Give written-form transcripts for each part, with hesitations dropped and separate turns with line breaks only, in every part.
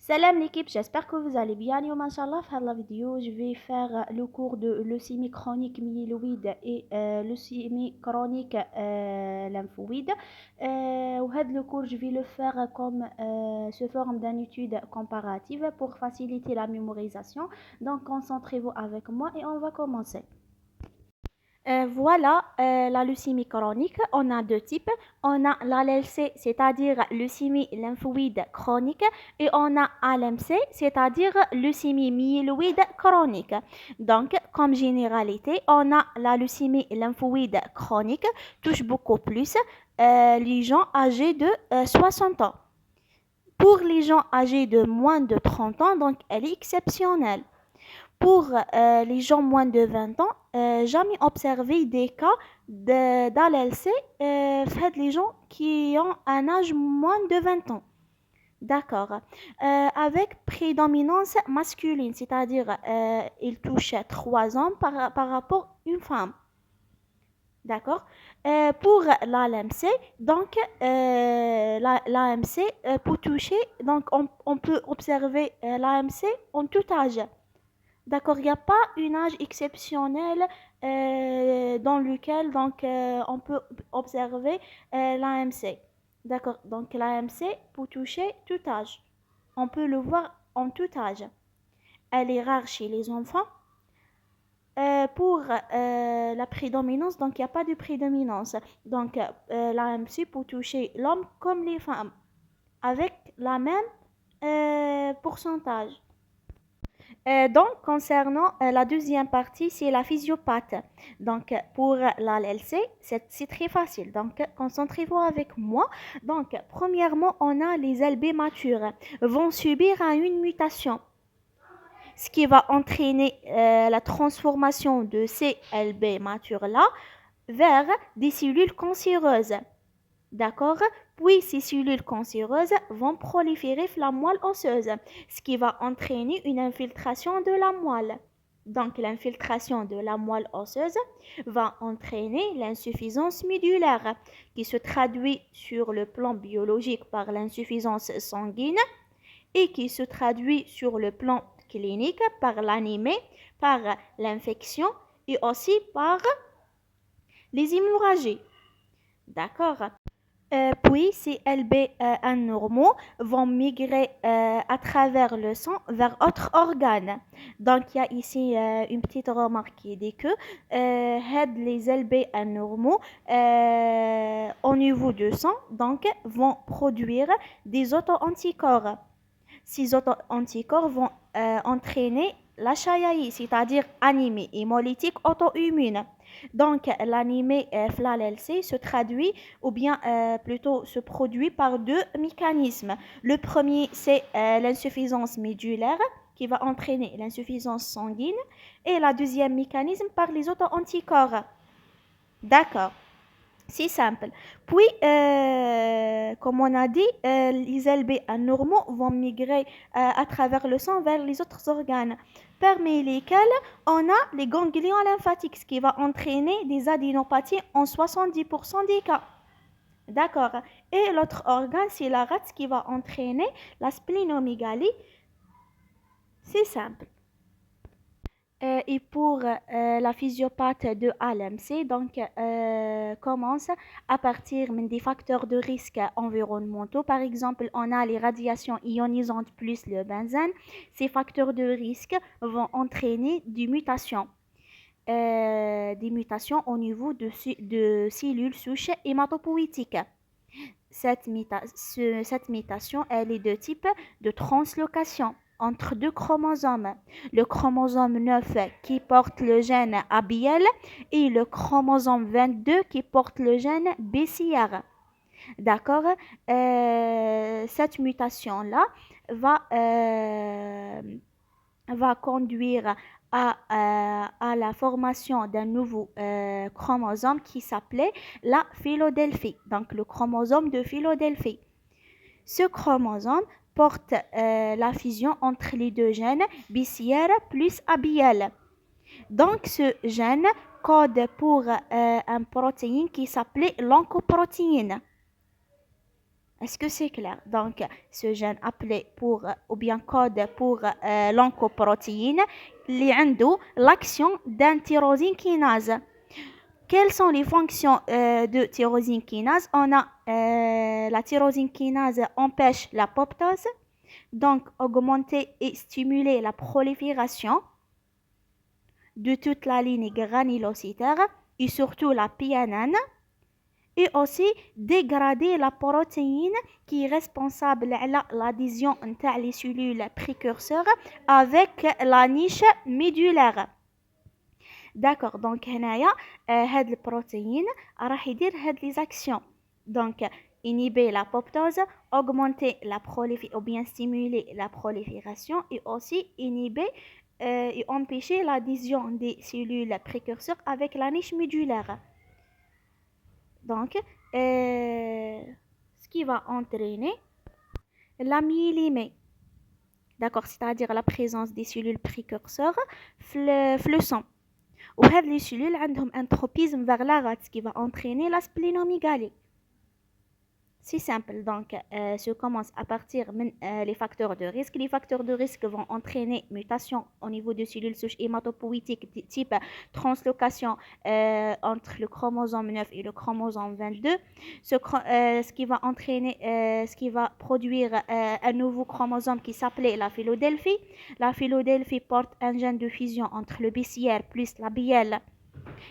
Salam l'équipe, j'espère que vous allez bien. Yo, Inch'Allah, dans la vidéo, je vais faire le cours de leucémie chronique myéloïde et leucémie chronique lymphoïde. Le cours, je vais le faire comme sous forme d'une étude comparative pour faciliter la mémorisation. Donc, concentrez-vous avec moi et on va commencer. La leucémie chronique. On a deux types. On a l'ALC, c'est-à-dire leucémie lymphoïde chronique, et on a ALMC, c'est-à-dire leucémie myéloïde chronique. Donc, comme généralité, on a la leucémie lymphoïde chronique, touche beaucoup plus les gens âgés de 60 ans. Pour les gens âgés de moins de 30 ans, donc elle est exceptionnelle. Pour les gens moins de 20 ans, jamais observé des cas d'ALLC les gens qui ont un âge moins de 20 ans. D'accord. Avec prédominance masculine, c'est-à-dire il touche 3 hommes par rapport à une femme. D'accord. Pour l'AMC, donc l'AMC pour toucher, donc on peut observer l'AMC en tout âge. D'accord, il n'y a pas un âge exceptionnel dans lequel on peut observer l'AMC. D'accord, donc l'AMC peut toucher tout âge. On peut le voir en tout âge. Elle est rare chez les enfants. Pour la prédominance, donc il n'y a pas de prédominance. Donc l'AMC peut toucher l'homme comme les femmes avec la même pourcentage. Donc, concernant la deuxième partie, c'est la physiopathe. Donc, pour l'ALC, c'est très facile. Donc, concentrez-vous avec moi. Donc, premièrement, on a les LB matures vont subir une mutation, ce qui va entraîner la transformation de ces LB matures-là vers des cellules cancéreuses. D'accord? Puis ces cellules cancéreuses vont proliférer la moelle osseuse, ce qui va entraîner une infiltration de la moelle. Donc l'infiltration de la moelle osseuse va entraîner l'insuffisance médulaire, qui se traduit sur le plan biologique par l'insuffisance sanguine et qui se traduit sur le plan clinique par l'anémie, par l'infection et aussi par les hémorragies. D'accord? Puis ces LB anormaux vont migrer à travers le sang vers autres organes. Donc il y a ici une petite remarque qui dit que les LB anormaux au niveau du sang donc vont produire des auto-anticorps. Ces auto-anticorps vont entraîner la chayaï, c'est-à-dire anémie hémolytique auto-immune. Donc, l'anémie FLALC se traduit, ou bien plutôt se produit par deux mécanismes. Le premier, c'est l'insuffisance médulaire qui va entraîner l'insuffisance sanguine. Et la deuxième mécanisme par les auto-anticorps. D'accord. C'est simple. Puis, comme on a dit, les LB anormaux vont migrer à travers le sang vers les autres organes, parmi lesquels on a les ganglions lymphatiques, ce qui va entraîner des adénopathies en 70% des cas. D'accord. Et l'autre organe, c'est la rate, qui va entraîner la splénomégalie. C'est simple. Et pour la physiopathe de ALMC, donc commence à partir des facteurs de risque environnementaux. Par exemple, on a les radiations ionisantes plus le benzène. Ces facteurs de risque vont entraîner des mutations au niveau de cellules souches hématopoïétiques. Cette mutation, elle est de type de translocation entre deux chromosomes. Le chromosome 9 qui porte le gène ABL et le chromosome 22 qui porte le gène BCR. D'accord? Cette mutation-là va conduire à la formation d'un nouveau chromosome qui s'appelait la Philadelphie, donc le chromosome de Philadelphie. Ce chromosome porte la fusion entre les deux gènes BCR plus ABL. Donc ce gène code pour une protéine qui s'appelait l'oncoprotéine. Est-ce que c'est clair? Donc, ce gène appelé pour, ou bien code pour l'oncoprotéine, اللي عنده l'action d'un tyrosine kinase. Quelles sont les fonctions de tyrosine kinase? On a la tyrosine kinase empêche l'apoptose, donc augmenter et stimuler la prolifération de toute la ligne granulocytaire et surtout la PNN, et aussi dégrader la protéine qui est responsable de l'adhésion entre les cellules précurseurs avec la niche médulaire. D'accord, donc هنايا هاد البروتين راح يدير هاد les actions. Donc inhiber l'apoptose, augmenter la prolifération ou bien stimuler la prolifération et aussi inhiber et empêcher l'adhésion des cellules précurseurs avec la niche médulaire. Donc, ce qui va entraîner la myélémie. D'accord, c'est-à-dire la présence des cellules précurseurs le sang. Ou les cellules ont un tropisme vers la rate, ce qui va entraîner la splénomégalie. C'est simple, donc se commence à partir les facteurs de risque. Les facteurs de risque vont entraîner mutation au niveau de cellules souches hématopoïétiques type translocation entre le chromosome 9 et le chromosome 22, ce qui va entraîner, ce qui va produire un nouveau chromosome qui s'appelait la Philadelphie. La Philadelphie porte un gène de fusion entre le BCR plus la BL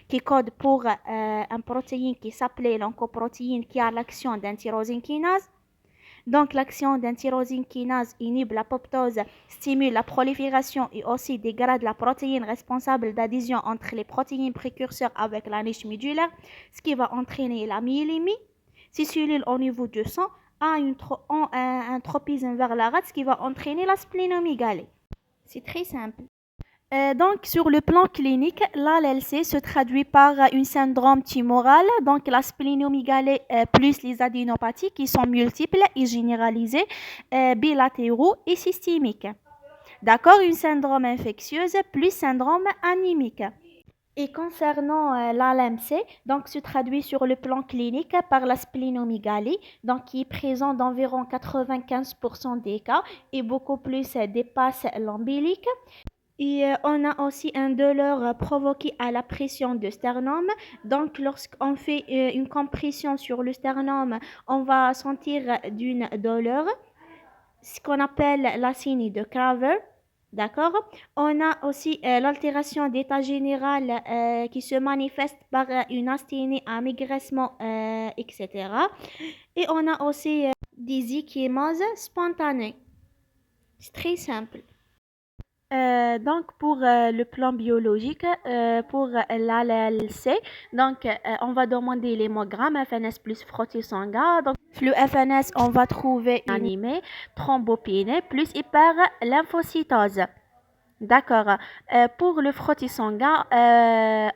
qui code pour une protéine qui s'appelait l'oncoprotéine qui a l'action d'un tyrosine kinase. Donc l'action d'un tyrosine kinase inhibe l'apoptose, stimule la prolifération et aussi dégrade la protéine responsable d'adhésion entre les protéines précurseurs avec la niche médulaire, ce qui va entraîner la myélémie. Ces cellules au niveau du sang ont un tropisme vers la rate, ce qui va entraîner la splénomégalie. C'est très simple. Donc, sur le plan clinique, l'ALLC se traduit par un syndrome tumoral, donc la splénomégalie plus les adénopathies qui sont multiples et généralisées, bilatéraux et systémiques. D'accord, un syndrome infectieux plus syndrome anémique. Et concernant l'ALMC, donc se traduit sur le plan clinique par la splénomégalie, donc qui est présente dans environ 95% des cas et beaucoup plus dépasse l'ombilique. Et on a aussi un douleur provoquée à la pression du sternum. Donc, lorsqu'on fait une compression sur le sternum, on va sentir d'une douleur, ce qu'on appelle la synie de Craver. D'accord? On a aussi l'altération d'état général qui se manifeste par une asthénie, un maigrissement, etc. Et on a aussi des ecchymoses spontanées. C'est très simple. Donc pour le plan biologique, pour l'ALC, donc on va demander l'hémogramme FNS plus frottis sanguin. Donc le FNS, on va trouver anémie, thrombopénie plus hyperlymphocytose. D'accord. Pour le frottis sanguin,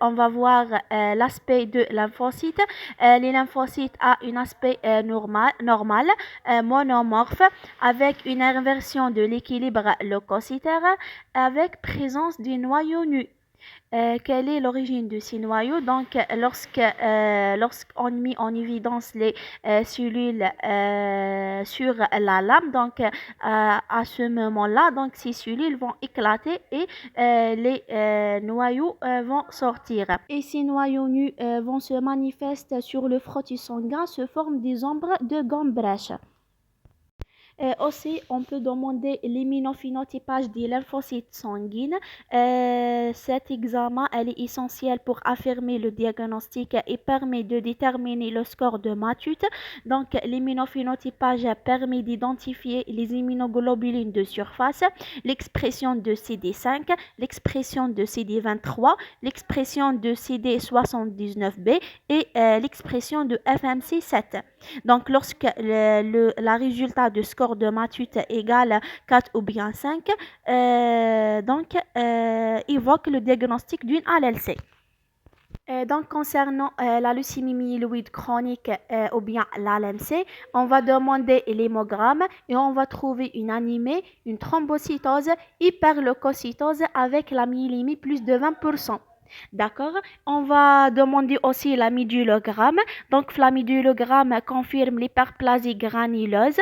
on va voir l'aspect de lymphocytes. Les lymphocytes ont un aspect normal, monomorphe, avec une inversion de l'équilibre leucocytaire, avec présence du noyau nu. Quelle est l'origine de ces noyaux? Donc, lorsqu'on met en évidence les cellules sur la lame, donc à ce moment-là, donc ces cellules vont éclater et les noyaux vont sortir. Et ces noyaux nus vont se manifester sur le frottis sanguin, se forment des ombres de Gombrich. Aussi, on peut demander l'immunophénotypage des lymphocytes sanguines. Cet examen elle est essentiel pour affirmer le diagnostic et permet de déterminer le score de Matut. Donc, l'immunophénotypage permet d'identifier les immunoglobulines de surface, l'expression de CD5, l'expression de CD23, l'expression de CD79B et l'expression de FMC7. Donc, lorsque la résultat de score de Matut égale 4 ou bien 5, évoque le diagnostic d'une ALLC. Donc, concernant la leucémie myéloïde chronique ou bien l'ALMC, on va demander l'hémogramme et on va trouver une anémie, une thrombocytose, hyperleucocytose avec la myélémie plus de 20%. D'accord? On va demander aussi l'amidulogramme. Donc, l'amidulogramme confirme l'hyperplasie granuleuse.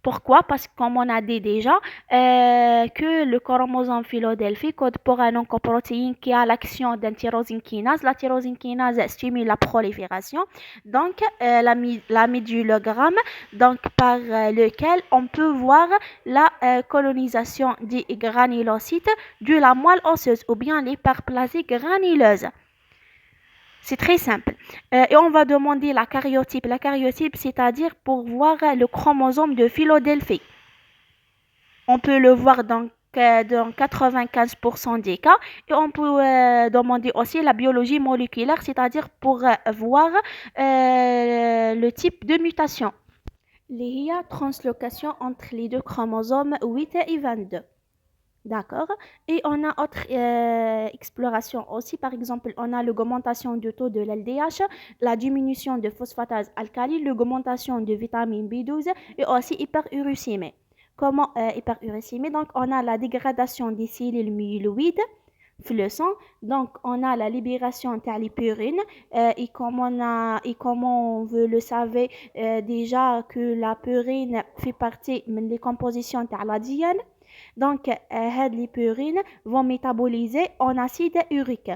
Pourquoi? Parce que comme on a dit déjà, que le chromosome Philadelphie code pour un oncoprotéine qui a l'action d'un tyrosine kinase. La tyrosine kinase stimule la prolifération. Donc, l'amidulogramme, donc par lequel on peut voir la colonisation des granulocytes de la moelle osseuse ou bien l'hyperplasie granuleuse. C'est très simple. Et on va demander la karyotype. La karyotype, c'est-à-dire pour voir le chromosome de Philadelphie. On peut le voir dans 95% des cas. Et on peut demander aussi la biologie moléculaire, c'est-à-dire pour voir le type de mutation. Il y a translocation entre les deux chromosomes 8 et 22. D'accord. Et on a autre exploration aussi. Par exemple, on a l'augmentation du taux de l'LDH, la diminution de phosphatase alcaline, l'augmentation de vitamine B12 et aussi hyperuricémie. Comment hyperuricémie? Donc, on a la dégradation des cellules myéloïdes, le sang. Donc, on a la libération de l'hypurine et comme on veut le savoir déjà que la purine fait partie des compositions de l'ADN. Donc, les purines vont métaboliser en acide urique,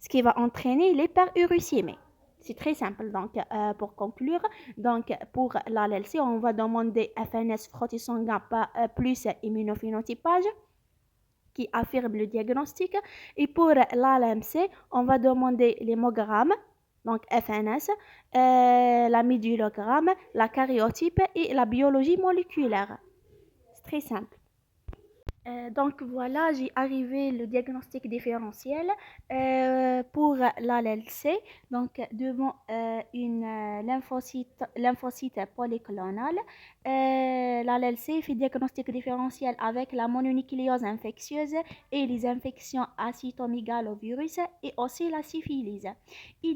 ce qui va entraîner l'hyperuricémie. C'est très simple. Donc, pour conclure, donc pour l'ALLC, on va demander FNS frottis sanguin plus immunophénotypage qui affirme le diagnostic. Et pour l'ALMC, on va demander l'hémogramme, donc FNS, l'amidulogramme, la karyotype et la biologie moléculaire. C'est très simple. Donc voilà, j'ai arrivé le diagnostic différentiel pour l'ALLC. Donc devant une lymphocyte polyclonale, l'ALLC fait diagnostic différentiel avec la mononucléose infectieuse et les infections acytomégalovirus et aussi la syphilis. Et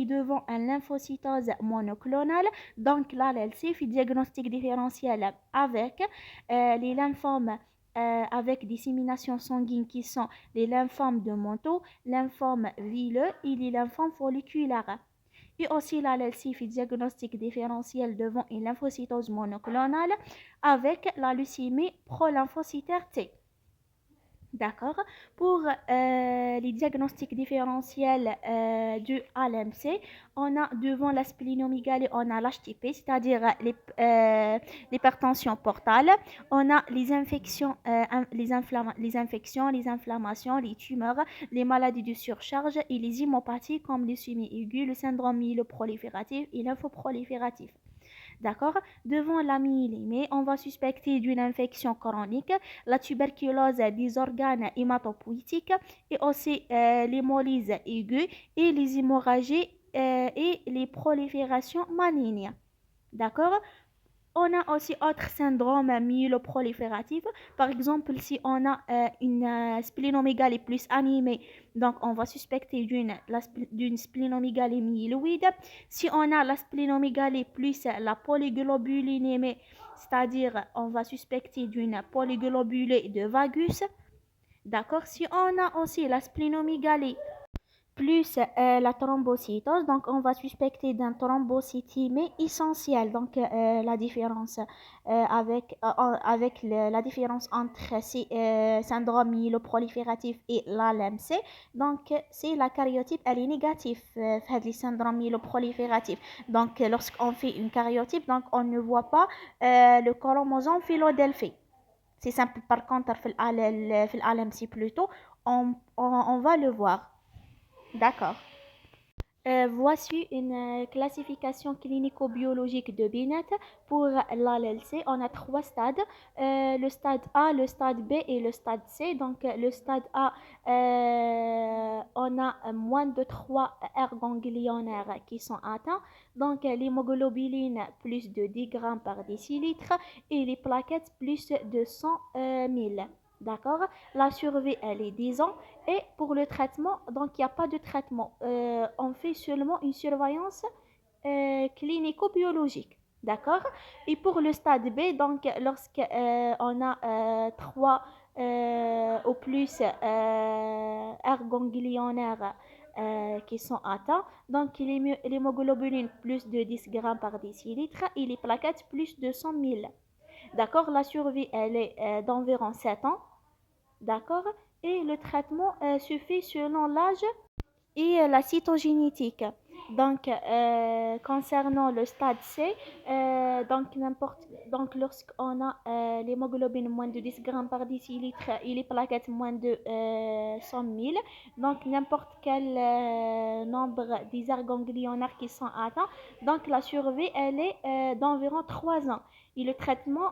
devant un lymphocytose monoclonale, donc l'ALLC fait diagnostic différentiel avec les lymphomes avec dissémination sanguine qui sont les lymphomes de Manteau, lymphomes vileux et les lymphomes folliculaires. Et aussi la fait diagnostic différentiel devant une lymphocytose monoclonale avec la leucémie prolymphocytaire T. D'accord. Pour les diagnostics différentiels du ALMC, on a devant la splénomégalie, on a l'HTP, c'est-à-dire l'hypertension portale. On a les infections, les infections, les inflammations, les tumeurs, les maladies de surcharge et les hémopathies comme leucémie aiguë, le syndrome myéloprolifératif et lymphoprolifératif. D'accord? Devant la myélémie, on va suspecter d'une infection chronique, la tuberculose des organes hématopoïétiques et aussi l'hémolyse aiguë et les hémorragies et les proliférations malignes. D'accord? On a aussi autre syndrome myéloprolifératif. Par exemple, si on a une splénomégalie plus animée, donc on va suspecter d'une splénomégalie myéloïde. Si on a la splénomégalie plus la polyglobulinémie, c'est-à-dire on va suspecter d'une polyglobulée de vagus. D'accord. Si on a aussi la splénomégalie plus la thrombocytose, donc on va suspecter d'un thrombocytémie essentielle. Donc la différence avec la différence entre ces syndrome myéloprolifératif et l'ALMC, donc c'est la karyotype, elle est négative les syndromes myéloprolifératifs. Donc lorsqu'on fait une karyotype, donc on ne voit pas le chromosome Philadelphie. C'est simple. Par contre, في l'ALMC plutôt, on va le voir. D'accord. Voici une classification clinico-biologique de Binet pour l'ALLC. On a trois stades, le stade A, le stade B et le stade C. Donc le stade A, on a moins de 3 aires ganglionnaires qui sont atteints. Donc l'hémoglobine plus de 10 grammes par décilitre et les plaquettes plus de 100 000. D'accord? La survie, elle est 10 ans. Et pour le traitement, donc il n'y a pas de traitement. On fait seulement une surveillance clinico-biologique. D'accord? Et pour le stade B, donc lorsqu'on a au plus aires ganglionnaires qui sont atteints. Donc, l'hémoglobine plus de 10 grammes par décilitre et les plaquettes plus de 100 000. D'accord? La survie, elle est d'environ 7 ans. D'accord? Et le traitement se fait selon l'âge et la cytogénétique. Donc, concernant le stade C, donc lorsqu'on a l'hémoglobine moins de 10 grammes par décilitre et les plaquettes moins de 100 000, donc n'importe quel nombre des aires ganglionnaires qui sont atteints, donc la survie, elle est d'environ 3 ans. Et le traitement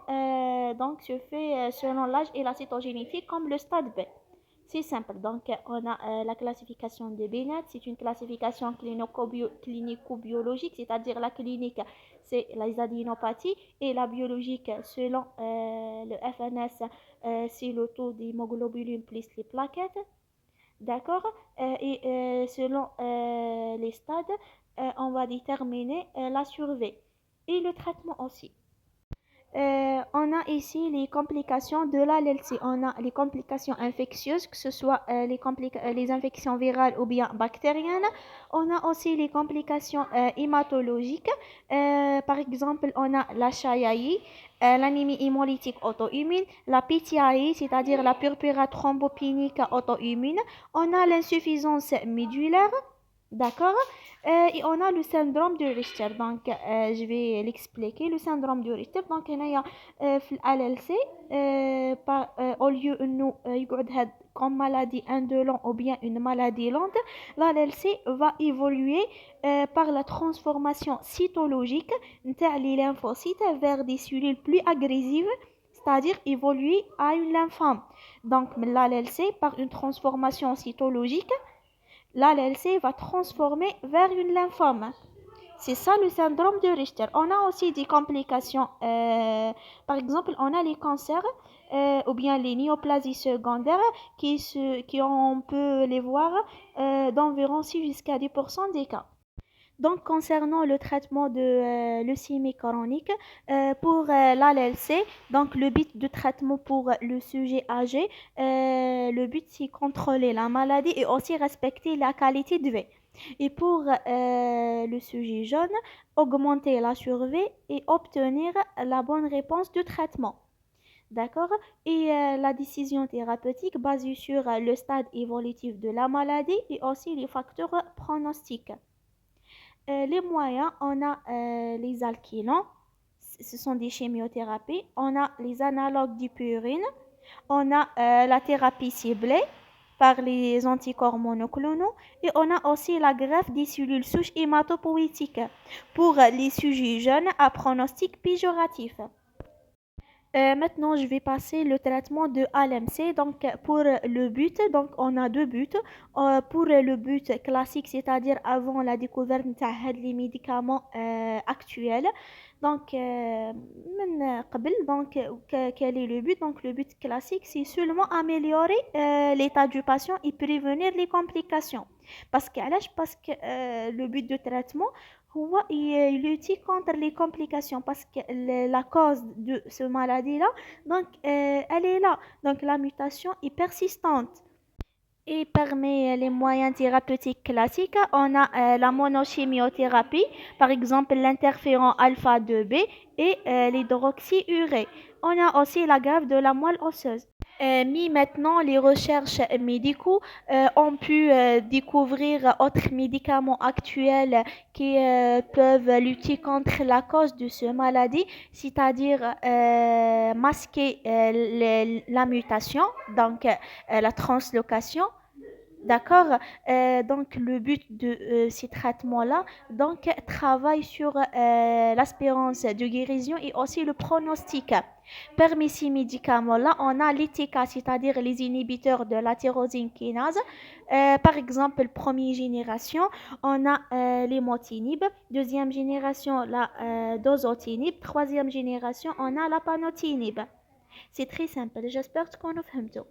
donc se fait selon l'âge et la cytogénétique comme le stade B. C'est simple. Donc, on a la classification de Binet. C'est une classification clinico-biologique, c'est-à-dire la clinique, c'est les adénopathies, et la biologique, selon le FNS, c'est le taux d'hémoglobine plus les plaquettes. D'accord? Et selon les stades, on va déterminer la survie et le traitement aussi. On a ici les complications de la LLC. On a les complications infectieuses, que ce soit les infections virales ou bien bactériennes. On a aussi les complications hématologiques. Par exemple, on a la CHAI, l'anémie hémolytique auto-immune, la PTAI, c'est-à-dire la purpura thrombopénique auto-immune. On a l'insuffisance médulaire. D'accord? Et on a le syndrome de Richter. Donc, je vais l'expliquer. Le syndrome de Richter. Donc, il y a في LLC au lieu إنه يقعد هاد comme maladie indolente ou bien une maladie lente, la LLC va évoluer par la transformation cytologique des lymphocytes vers des cellules plus agressives, c'est-à-dire évoluer à une lymphome. Donc, la LLC, par une transformation cytologique, la LLC va transformer vers une lymphome. C'est ça le syndrome de Richter. On a aussi des complications. Par exemple, on a les cancers ou bien les néoplasies secondaires on peut les voir d'environ 6 jusqu'à 10% des cas. Donc, concernant le traitement de leucémie chronique, pour l'ALLC, donc le but de traitement pour le sujet âgé, le but c'est contrôler la maladie et aussi respecter la qualité de vie. Et pour le sujet jeune, augmenter la survie et obtenir la bonne réponse de traitement. D'accord? Et la décision thérapeutique basée sur le stade évolutif de la maladie et aussi les facteurs pronostiques. Les moyens, on a les alkylants, ce sont des chimiothérapies. On a les analogues du purine. On a la thérapie ciblée par les anticorps monoclonaux. Et on a aussi la greffe des cellules souches hématopoïétiques pour les sujets jeunes à pronostic péjoratif. Maintenant, je vais passer le traitement de ALMC. Donc, pour le but, donc on a deux buts. Pour le but classique, c'est-à-dire avant la découverte des médicaments actuels. Donc, quel est le but? Donc, le but classique, c'est seulement améliorer l'état du patient et prévenir les complications. Parce que le but de traitement, il lutte contre les complications parce que la cause de ce maladie-là, donc elle est là. Donc la mutation est persistante. Et parmi les moyens thérapeutiques classiques, on a la monochimiothérapie, par exemple l'interféron alpha-2b et l'hydroxyurée. On a aussi la greffe de la moelle osseuse. Mais maintenant, les recherches médicaux ont pu découvrir d'autres médicaments actuels qui peuvent lutter contre la cause de ce maladie, c'est-à-dire masquer la mutation, donc la translocation. D'accord? Donc, le but de ces traitements-là, donc, travaille sur l'espérance de guérison et aussi le pronostic. Parmi ces médicaments-là, on a l'ITK, c'est-à-dire les inhibiteurs de la tyrosine kinase. Par exemple, première génération, on a l'hémotinib. Deuxième génération, la dozotinib. Troisième génération, on a la panotinib. C'est très simple. J'espère qu'on a compris.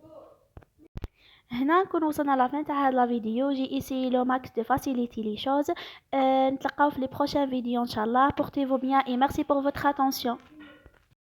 هنا نكون وصلنا لافين تاع هاد لا فيديو. جي essayé le max de faciliter les choses. نتلاقاو في les prochains vidéos ان شاء الله. Portez-vous bien et merci pour votre attention.